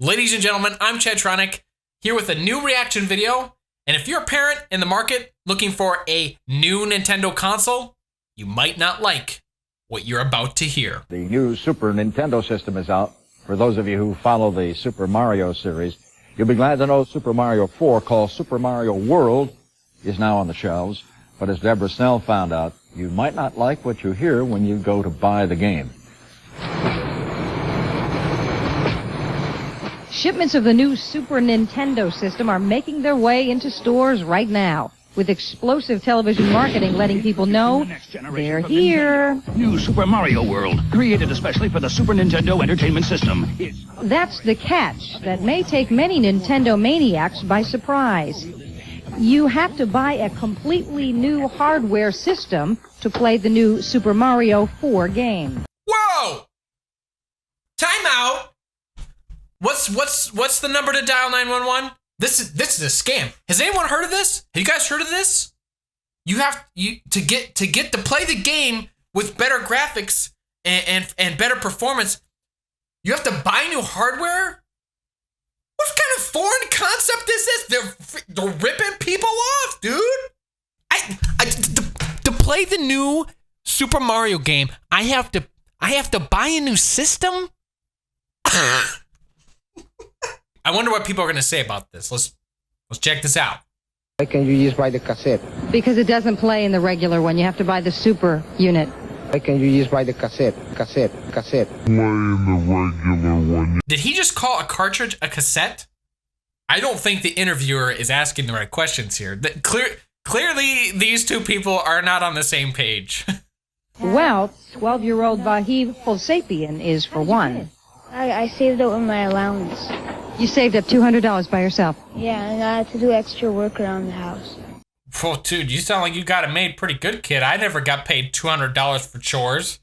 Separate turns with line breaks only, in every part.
Ladies and gentlemen, I'm Chadtronic, here with a new reaction video. And if you're a parent in the market looking for a new Nintendo console, you might not like what you're about to hear.
The new Super Nintendo system is out. For those of you who follow the Super Mario series, you'll be glad to know Super Mario 4, called Super Mario World, is now on the shelves. But as Deborah Snell found out, you might not like what you hear when you go to buy the game.
Shipments of the new Super Nintendo system are making their way into stores right now, with explosive television marketing letting people know they're here.
New Super Mario World, created especially for the Super Nintendo Entertainment System.
That's the catch that may take many Nintendo maniacs by surprise. You have to buy a completely new hardware system to play the new Super Mario 4 game.
Whoa! Time out! What's the number to dial 911? This is a scam. Has anyone heard of this? Have you guys heard of this? You have to get to play the game with better graphics and better performance. You have to buy new hardware. What kind of foreign concept is this? They're ripping people off, dude. To play the new Super Mario game, I have to buy a new system. I wonder what people are going to say about this. Let's check this out.
Why can't you just buy the cassette?
Because it doesn't play in the regular one. You have to buy the Super unit.
Why can't you just buy the cassette? Play in the regular one.
Did he just call a cartridge a cassette? I don't think the interviewer is asking the right questions here. Clearly, these two people are not on the same page.
Well, 12-year-old Vahid Holsapien is for one.
I saved up with my allowance.
You saved up $200 by yourself.
Yeah, and I had to do extra work around the house.
Well, dude, you sound like you got it made pretty good, kid. I never got paid $200 for chores.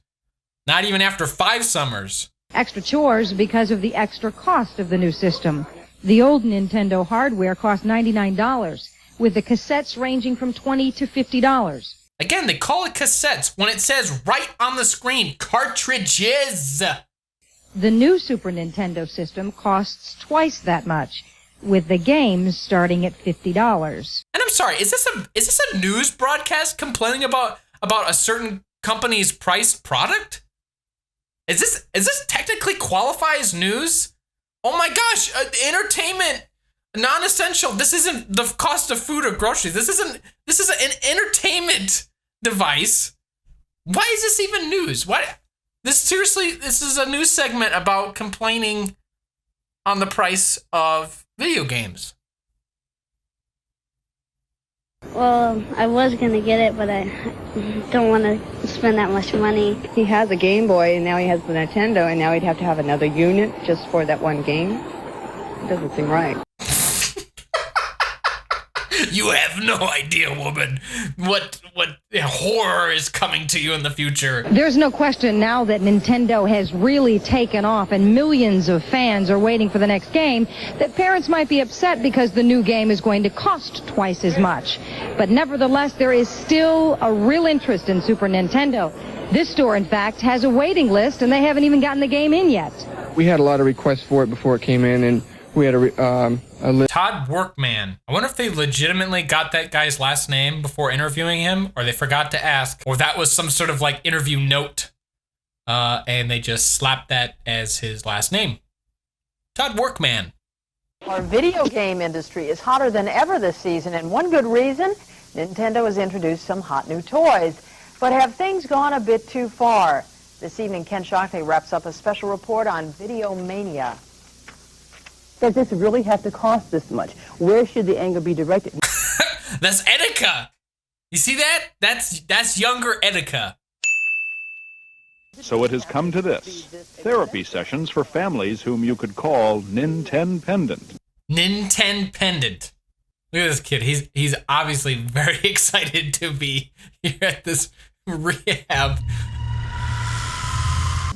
Not even after 5 summers.
Extra chores because of the extra cost of the new system. The old Nintendo hardware cost $99, with the cassettes ranging from $20 to $50.
Again, they call it cassettes when it says right on the screen, cartridges.
The new Super Nintendo system costs twice that much, with the games starting at $50.
And I'm sorry, is this a news broadcast complaining about a certain company's priced product? Is this technically qualify as news? Oh my gosh, entertainment, non-essential. This isn't the cost of food or groceries. This is an entertainment device. Why is this even news? What? This is a news segment about complaining on the price of video games.
Well, I was going to get it, but I don't want to spend that much money.
He has a Game Boy, and now he has the Nintendo, and now he'd have to have another unit just for that one game. It doesn't seem right.
You have no idea, woman, what horror is coming to you in the future.
There's no question now that Nintendo has really taken off and millions of fans are waiting for the next game, that parents might be upset because the new game is going to cost twice as much. But nevertheless, there is still a real interest in Super Nintendo. This store, in fact, has a waiting list, and they haven't even gotten the game in yet.
We had a lot of requests for it before it came in, and we had a list.
Todd Workman. I wonder if they legitimately got that guy's last name before interviewing him, or they forgot to ask, or that was some sort of like interview note, and they just slapped that as his last name. Todd Workman.
Our video game industry is hotter than ever this season, and one good reason, Nintendo has introduced some hot new toys. But have things gone a bit too far? This evening, Ken Shockley wraps up a special report on Video Mania.
Does this really have to cost this much? Where should the anger be directed?
That's Etika. You see that? That's younger Etika.
So it has come to this. Therapy sessions for families whom you could call Nintendependent.
Nintendependent. Look at this kid. He's obviously very excited to be here at this rehab.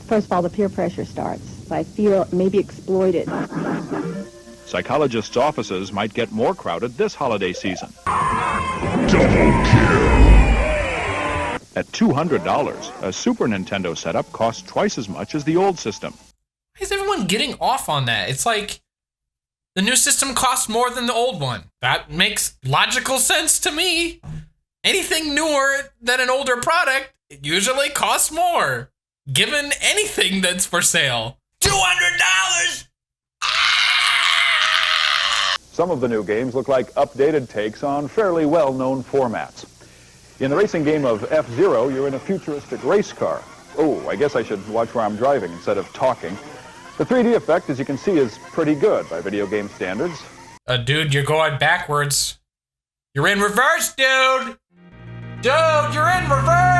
First of all, the peer pressure starts. I feel maybe exploited.
Psychologists' offices might get more crowded this holiday season.
Double kill.
At $200, a Super Nintendo setup costs twice as much as the old system.
Why is everyone getting off on that? It's like The new system costs more than the old one. That makes logical sense to me. Anything newer than an older product usually costs more, given anything that's for sale. $200!
Some of the new games look like updated takes on fairly well-known formats. In the racing game of F-Zero, you're in a futuristic race car. Oh, I guess I should watch where I'm driving instead of talking. The 3D effect, as you can see, is pretty good by video game standards.
Dude, you're going backwards. You're in reverse, dude! Dude, you're in reverse!